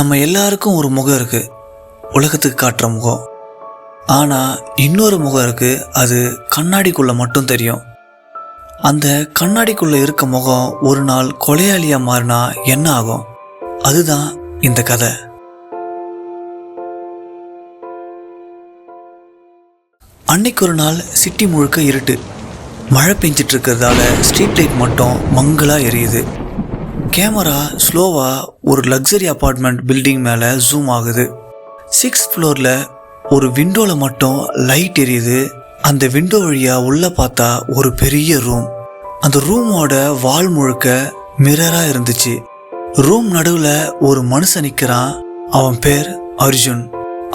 நம்ம எல்லாருக்கும் ஒரு முகம் இருக்குது, உலகத்துக்கு காட்டுற முகம். ஆனால் இன்னொரு முகம் இருக்குது, அது கண்ணாடிக்குள்ளே மட்டும் தெரியும். அந்த கண்ணாடிக்குள்ளே இருக்க முகம் ஒரு நாள் கொலையாளியாக மாறினா என்ன ஆகும்? அதுதான் இந்த கதை. அன்னைக்கு ஒரு நாள் சிட்டி முழுக்க இருட்டு. மழை பெஞ்சிட்டு இருக்கிறதால ஸ்ட்ரீட் லைட் மட்டும் மங்கலாக எரியுது. கேமரா ஸ்லோவாக ஒரு லக்ஸரி அப்பார்ட்மெண்ட் பில்டிங் மேலே ஜூம் ஆகுது. 6th ஃப்ளோரில் ஒரு விண்டோவில் மட்டும் லைட் எரியுது. அந்த விண்டோ வழியாக உள்ளே பார்த்தா ஒரு பெரிய ரூம். அந்த ரூமோட வால் முழுக்க மிரராக இருந்துச்சு. ரூம் நடுவில் ஒரு மனுஷன் நிற்கிறான். அவன் பேர் அர்ஜுன்.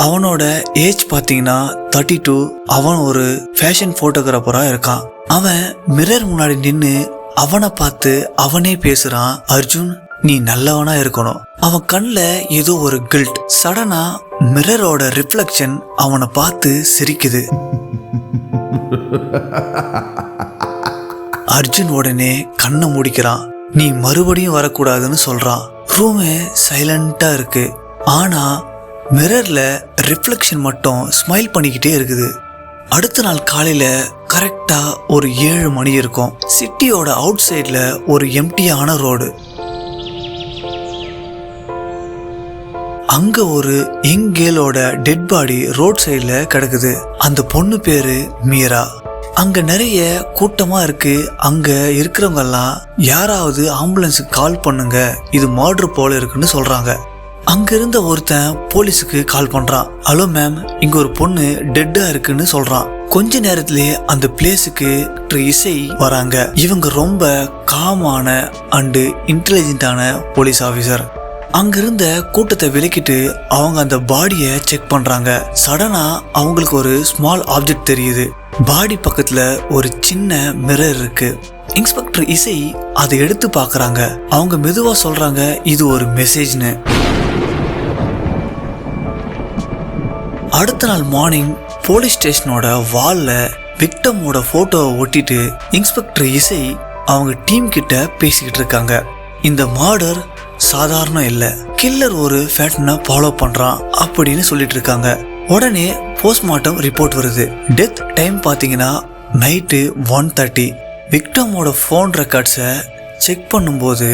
அவனோட ஏஜ் பார்த்தீங்கன்னா 32. அவன் ஒரு ஃபேஷன் ஃபோட்டோகிராஃபராக இருக்கான். அவன் மிரர் முன்னாடி நின்று அவனை பார்த்து அவனே பேசுறான். அர்ஜுன், நீ நல்லவனா இருக்கணும். அவன் கண்ணில் ஏதோ ஒரு கில்ட். சடனா மிரரோட ரிஃப்ளெக்ஷன் அவனை பார்த்து சிரிக்குது. அர்ஜுன் உடனே கண்ணை மூடிக்கிறான். நீ மறுபடியும் வரக்கூடாதுன்னு சொல்றான். ரூமே சைலண்டா இருக்கு. ஆனா மிரர்ல ரிஃப்ளெக்ஷன் மட்டும் ஸ்மைல் பண்ணிக்கிட்டே இருக்குது. அடுத்த நாள் காலையில் கரெக்டாக ஒரு 7 மணி இருக்கும். சிட்டியோட அவுட் சைடில் ஒரு எம்டியான ரோடு. அங்கே ஒரு யங் கேர்ளோட டெட் பாடி ரோட் சைடில் கிடக்குது. அந்த பொண்ணு பேர் மீரா. அங்கே நிறைய கூட்டமாக இருக்கு. அங்கே இருக்கிறவங்கெல்லாம் யாராவது ஆம்புலன்ஸுக்கு கால் பண்ணுங்க, இது மர்டர் போல இருக்குன்னு சொல்கிறாங்க. அங்க இருந்த ஒருத்தன் போலீஸுக்கு கால் பண்றான். ஹலோ மேம், இங்க ஒரு பொண்ணு டெட்டா இருக்குன்னு சொல்றான். கொஞ்ச நேரத்திலேயே அந்த பிளேஸுக்கு இசை வராங்க. இவங்க ரொம்ப காமான அண்டு இன்டெலிஜென்டான போலீஸ் ஆஃபீஸர். அங்க இருந்த கூட்டத்தை விலக்கிட்டு அவங்க அந்த பாடியை செக் பண்றாங்க. சடனா அவங்களுக்கு ஒரு ஸ்மால் ஆப்ஜெக்ட் தெரியுது. பாடி பக்கத்துல ஒரு சின்ன மிரர் இருக்கு. இன்ஸ்பெக்டர் இசை அதை எடுத்து பாக்குறாங்க. அவங்க மெதுவா சொல்றாங்க, இது ஒரு மெசேஜ்னு. அடுத்த நாள் மார்னிங் போலீஸ் ஸ்டேஷனோட வால்ல விக்டமோட போட்டோவை ஒட்டிட்டு இன்ஸ்பெக்டர் இசை அவங்க டீம் கிட்ட பேசிக்கிட்டு இருக்காங்க. இந்த மர்டர் சாதாரணம் இல்லை, கில்லர் ஒரு பேட்டர்னை ஃபாலோ பண்றான் அப்படின்னு சொல்லிட்டு இருக்காங்க. உடனே போஸ்ட்மார்ட்டம் ரிப்போர்ட் வருது. டெத் டைம் பார்த்தீங்கன்னா நைட்டு 1:30. விக்டமோட ஃபோன் ரெக்கார்ட்ஸை செக் பண்ணும்போது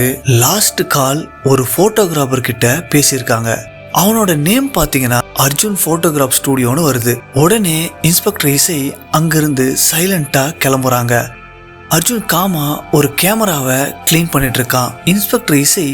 லாஸ்ட் கால் ஒரு போட்டோகிராஃபர் கிட்ட பேசியிருக்காங்க. அவனோட நேம் பார்த்தீங்கன்னா அர்ஜுன் போட்டோகிராஃப் ஸ்டுடியோன்னு வருது. உடனே இன்ஸ்பெக்டர் இசை அங்கிருந்து சைலண்டா கிளம்புறாங்க. அர்ஜுன் காமா ஒரு கேமராவை கிளீன் பண்ணிட்டு இருக்கான். இன்ஸ்பெக்டர் இசை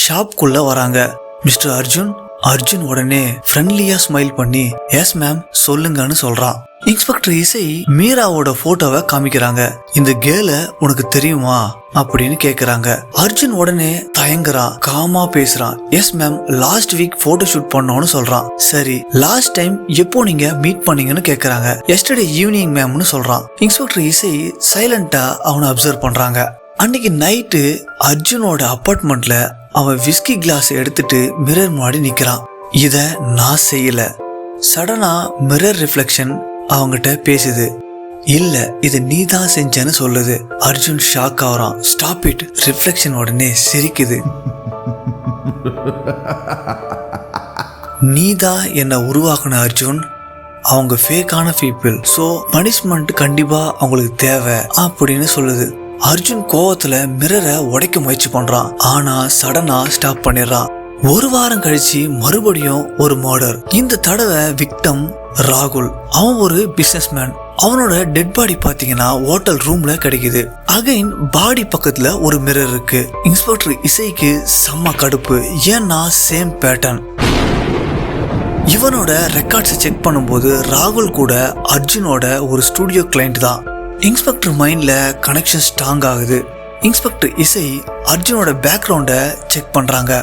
ஷாப்குள்ள வராங்க. மிஸ்டர் அர்ஜுன். அர்ஜுன் உடனே ஃப்ரெண்ட்லியா ஸ்மைல் பண்ணி எஸ் மேம் சொல்லுங்கன்னு சொல்றான். இன்ஸ்பெக்டர் இசை மீராவோட போட்டோவை காமிக்கிறாங்க. இந்த கேர்ள உனக்கு தெரியுமா அப்படின்னு கேக்குறாங்க. அர்ஜுன் உடனே தயங்குறான், காமா பேசுறான். Yes ma'am, last week photo shoot பண்ணோம்னு சொல்றான். சரி, லாஸ்ட் டைம் எப்போ நீங்க மீட் பண்ணீங்கன்னு கேக்குறாங்க. எஸ்டர்டே ஈவினிங் மேம்னு சொல்றான். இன்ஸ்பெக்டர் இசை சைலண்டா அவனை அப்சர்வ் பண்றாங்க. அன்னைக்கு நைட்டு அர்ஜுனோட அப்பார்ட்மெண்ட்ல அவன் விஸ்கி கிளாஸ் எடுத்துட்டு மிரர் முன்னாடி நிக்கிறான். இத நான் செய்யல. சடனா மிரர் ரிஃப்ளெக்ஷன் அவங்கிட்ட பேசுது. இல்ல, இது நீ தான் செஞ்சேன்னு சொல்லுது. அர்ஜுன் ஷாக் ஆகுறான். Stop it. ரிஃப்ளெக்ஷன் உடனே சிரிக்குது. நீ தான் என்னை உருவாக்குன அர்ஜுன். அவங்க ஃபேக்கான பீப்புள், ஸோ பனிஷ்மெண்ட் கண்டிப்பா அவங்களுக்கு தேவை அப்படின்னு சொல்லுது. அர்ஜுன் கோவத்துல மிரரை உடைக்க முயற்சி பண்றான். ஆனா சடனா ஸ்டாப் பண்ணிடுறான். ஒரு வாரம் கழிச்சு மறுபடியும் ஒரு மர்டர். இந்த தடவை விக்டம் ராகுல். அவன் ஒரு பிசினஸ் மேன். அவனோட டெட் பாடி பாத்தீங்கன்னா ஹோட்டல் ரூம்ல கிடைக்குது. அகைன் பாடி பக்கத்துல ஒரு மிரர் இருக்கு. இன்ஸ்பெக்டர் இசைக்கு செம்ம கடுப்பு. ஏன்னா சேம் பேட்டர்ன். இவனோட ரெக்கார்ட்ஸை செக் பண்ணும்போது ராகுல் கூட அர்ஜுனோட ஒரு ஸ்டுடியோ கிளைண்ட் தான். இன்ஸ்பெக்டர் மைண்ட்ல கனெக்ஷன் ஸ்ட்ராங் ஆகுது. இன்ஸ்பெக்டர் இசை அர்ஜுனோட பேக்ரவுண்டை செக் பண்றாங்க.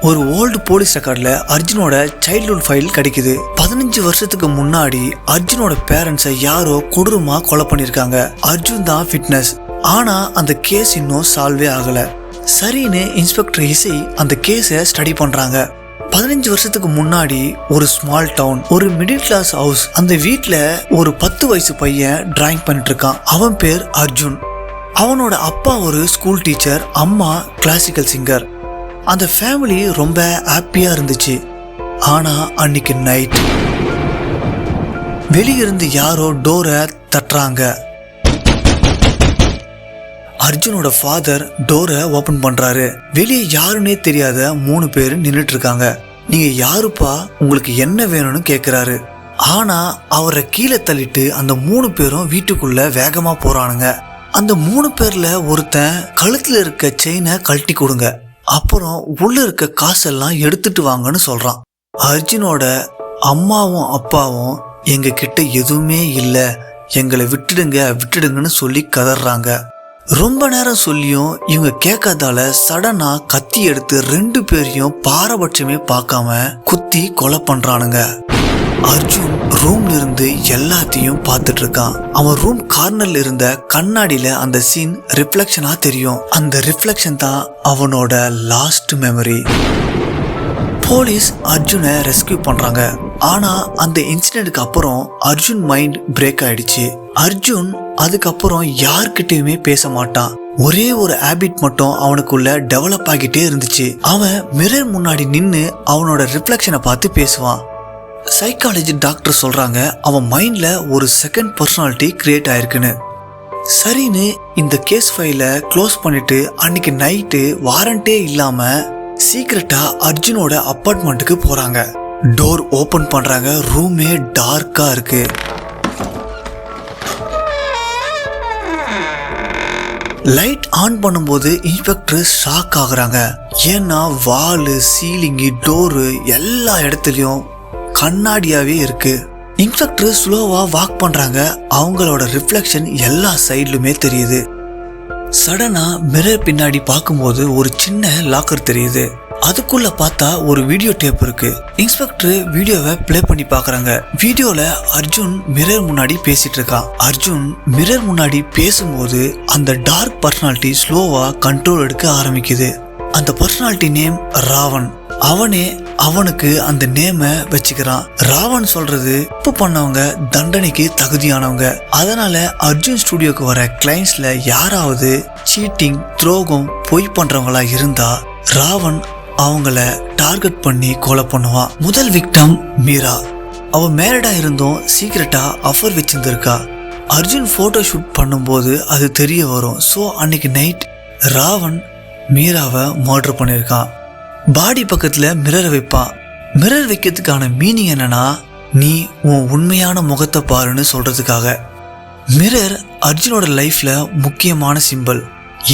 ஒரு ஓல்டு போலீஸ் ரெக்கார்ட்ல அர்ஜுனோட சைல்ட்ஹுட் ஃபைல் கிடைக்குது. 15 வருஷத்துக்கு முன்னாடி அர்ஜுனோட பேரண்ட்ஸை யாரோ கொடூரமா கொலை பண்ணிருக்காங்க. அர்ஜுன் தான் ஃபிட்னஸ். ஆனா அந்த கேஸ் இன்னும் சால்வே ஆகல. சரின்னு இன்ஸ்பெக்டர் இசை அந்த கேஸை ஸ்டடி பண்றாங்க. 15 வருஷத்துக்கு முன்னாடி ஒரு ஸ்மால் டவுன், ஒரு மிடில் கிளாஸ் ஹவுஸ். அந்த வீட்டுல ஒரு 10 வயசு பையன் டிராயிங் பண்ணிட்டு இருக்கான். அவன் பேர் அர்ஜுன். அவனோட அப்பா ஒரு ஸ்கூல் டீச்சர், அம்மா கிளாசிக்கல் சிங்கர். அந்த ஃபேமிலி ரொம்ப ஹாப்பியா இருந்துச்சு. ஆனா அன்னைக்கு நைட் வெளியிருந்து யாரோ டோரை தட்டுறாங்க. அர்ஜுனோட ஃபாதர் டோரை ஓபன் பண்றாரு. வெளியே யாருன்னே தெரியாத 3 பேர் நின்றுட்டு இருக்காங்க. நீங்க யாருப்பா, உங்களுக்கு என்ன வேணும்னு கேக்குறாரு. ஆனா அவரை கீழே தள்ளிட்டு அந்த 3 பேரும் வீட்டுக்குள்ள வேகமா போறானுங்க. அந்த 3 பேர்ல ஒருத்தன் கழுத்துல இருக்க செயினை கழட்டி கொடுங்க, அப்புறம் உள்ள இருக்க காசெல்லாம் எடுத்துட்டு வாங்கன்னு சொல்றான். அர்ஜுனோட அம்மாவும் அப்பாவும் எங்க கிட்ட எதுவுமே இல்ல, எங்களை விட்டுடுங்கன்னு சொல்லி கதறாங்க. ரொம்ப நேரம் சொல்லியும் இவங்க கேட்காதால சடனா கத்தி எடுத்து 2 பேரையும் பாரபட்சமே பார்க்காம குத்தி கொலை பண்றானுங்க. அர்ஜுன் ரூம்ல இருந்து எல்லாத்தையும் பார்த்துட்டு இருக்கான். அவன் ரூம் கார்னர்ல இருந்த கண்ணாடியில அந்த சீன் ரிஃப்ளெக்ஷனா தெரியும். அந்த ரிஃப்ளெக்ஷன் தான் அவனோட லாஸ்ட் மெமரி. போலீஸ் அர்ஜுனை ரெஸ்கியூ பண்றாங்க. ஆனா அந்த இன்சிடென்ட்க்கு அப்புறம் அர்ஜுன் மைண்ட் பிரேக் ஆயிடுச்சு. அர்ஜுன் அதுக்கப்புறம் யார்கிட்டயுமே பேச மாட்டான். ஒரே ஒரு ஹேபிட் மட்டும் அவனுக்குள்ள டெவலப் ஆகிட்டே இருந்துச்சு. அவன் மிரர் முன்னாடி நின்னு அவனோட ரிஃப்ளெக்ஷனை பார்த்து பேசுவான். சைக்காலஜி டாக்டர் சொல்றாங்க அவன் மைண்ட்ல ஒரு செகண்ட் பர்சனாலிட்டி கிரியேட் ஆயிருக்குன்னு. சரின்னு இந்த கேஸ் ஃபைலை க்ளோஸ் பண்ணிட்டு அன்னைக்கு நைட்டு வாரண்டே இல்லாம சீக்கிரட்டா அர்ஜுனோட அப்பார்ட்மெண்ட்டுக்கு போறாங்க. டோர் ஓபன் பண்றாங்க. ரூமே டார்க்கா இருக்கு. லைட் ஆன் பண்ணும்போது இன்ஸ்பெக்டர் ஷாக் ஆகுறாங்க. ஏன்னா வாலு, சீலிங்கு, டோரு எல்லா இடத்துலயும் கண்ணாடியாவே இருக்கு. இன்ஸ்பெக்டர் ஸ்லோவா வாக் பண்றாங்க. அவங்களோட ரிஃப்ளெக்ஷன் எல்லா சைட்லுமே தெரியுது. சடனா மிரர் பின்னாடி பார்க்கும்போது ஒரு சின்ன லாக்கர் தெரியுது. அதுக்குள்ள பார்த்தா ஒரு வீடியோ டேப் இருக்கு. இன்ஸ்பெக்டர் வீடியோவை பிளே பண்ணி பாக்குறாங்க. வீடியோல அர்ஜுன் மிரர் முன்னாடி பேசிட்டு இருக்கான். அர்ஜுன் மிரர் முன்னாடி பேசும்போது அந்த டார்க் பர்சனாலிட்டி ஸ்லோவா கண்ட்ரோல் எடுக்க ஆரம்பிக்குது. அந்த பர்சனாலிட்டி நேம் ராவன். அவனே அவனுக்கு அந்த நேம வச்சுக்கிறான். ராவன் சொல்றது தப்பு பண்ணவங்க தண்டனைக்கு தகுதியானவங்க. அதனால அர்ஜுன் ஸ்டுடியோக்கு வர கிளைண்ட்ஸ்ல யாராவது சீட்டிங், துரோகம், பொய் பண்றவங்களா இருந்தா ராவன் அவங்கள டார்கெட் பண்ணி கொலை பண்ணுவான். முதல் விக்டம் மீரா. அவ மேரிடா இருந்தும் சீக்கிரட்டா அஃபர் வச்சிருந்திருக்கா. அர்ஜுன் போட்டோ ஷூட் பண்ணும்போது அது தெரிய வரும். ஸோ அன்னைக்கு நைட் ராவன் மீராவை மர்டர் பண்ணியிருக்கான். பாடி பக்கத்துல மிரர் வைப்பான். மிரர் வைக்கிறதுக்கான மீனிங் என்னன்னா, நீ உன் உண்மையான முகத்தை பாருன்னு சொல்றதுக்காக. மிரர் அர்ஜுனோட லைஃப்ல முக்கியமான சிம்பிள்.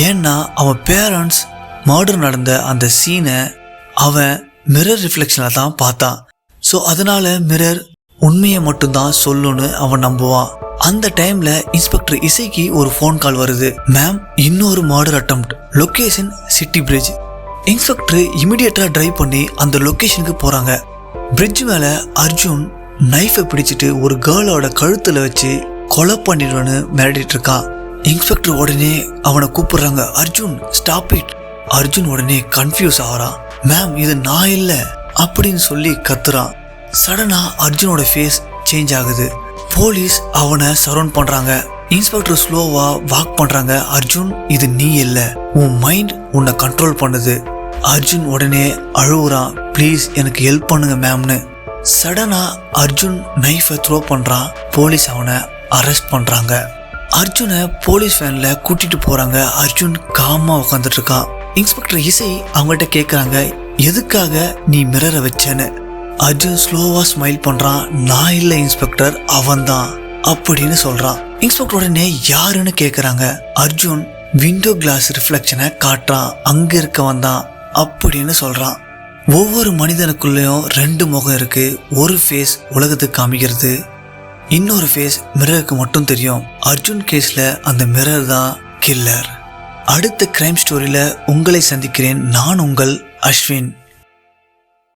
ஏன்னா அவன் பேரண்ட்ஸ் மர்டர் நடந்த அந்த சீனை அவன் மிரர் ரிஃப்ளெக்ஷன்ல தான் பார்த்தான். ஸோ அதனால மிரர் உண்மையை மட்டும்தான் சொல்லுன்னு அவன் நம்புவான். அந்த டைம்ல இன்ஸ்பெக்டர் இசைக்கு ஒரு ஃபோன் கால் வருது. மேம், இன்னொரு murder attempt, location city bridge. Inspector இமிடியேட்டா டிரைவ் பண்ணி அந்த லொகேஷனுக்கு போறாங்க. பிரிட்ஜ் மேல அர்ஜுன் நைஃபை பிடிச்சிட்டு ஒரு கேர்ளோட கழுத்துல வச்சு கொலை பண்ணிடுன்னு மிரட்டிட்டு இருக்கான். இன்ஸ்பெக்டர் உடனே அவனை கூப்பிடுறாங்க. Arjun stop it. அர்ஜுன் உடனே கன்ஃபியூஸ் ஆகிறான். மேம், இது நான் இல்ல அப்படின்னு சொல்லி கத்துறான். சடனா அர்ஜுனோட ஃபேஸ் சேஞ்ச் ஆகுது. போலீஸ் அவனை சரவுண்ட் பண்றாங்க. இன்ஸ்பெக்டர் ஸ்லோவா வாக் பண்றாங்க. அர்ஜுன், இது நீ இல்ல, உன் மைண்ட் உன்னை கண்ட்ரோல் பண்ணுது. அர்ஜுன் உடனே அழுவுறான். ப்ளீஸ் எனக்கு ஹெல்ப் பண்ணுங்க மேம்னு. சடனா அர்ஜுன் நைஃபை த்ரோ பண்றான். போலீஸ் அவனை அரெஸ்ட் பண்றாங்க. அர்ஜுனை போலீஸ் வேன்ல கூட்டிட்டு போறாங்க. அர்ஜுன் காமா உட்காந்துட்டு இருக்கான். இன்ஸ்பெக்டர் இசை அவங்கள்ட்ட கேக்குறாங்க, எதுக்காக நீ மிரரை வச்சேன்னு. அர்ஜுன் ஸ்லோவா ஸ்மைல் பண்றான். நான் இல்ல இன்ஸ்பெக்டர், அவன் தான் அப்படின்னு சொல்றான். இன்ஸ்பெக்டர் உடனே யாருன்னு கேக்குறாங்க. அர்ஜுன் விண்டோ கிளாஸ் ரிஃப்ளெக்ஷனை காட்டுறான். அங்க இருக்கவன் தான் அப்படின்னு சொல்றான். ஒவ்வொரு மனிதனுக்குள்ளேயும் 2 முகம் இருக்கு. ஒரு ஃபேஸ் உலகத்துக்கு காமிக்கிறது, இன்னொரு ஃபேஸ் மிரருக்கு மட்டும் தெரியும். அர்ஜுன் கேஸ்ல அந்த மிரர் தான் கில்லர். அடுத்த கிரைம் ஸ்டோரியில உங்களை சந்திக்கிறேன். நான் உங்கள் அஸ்வின்.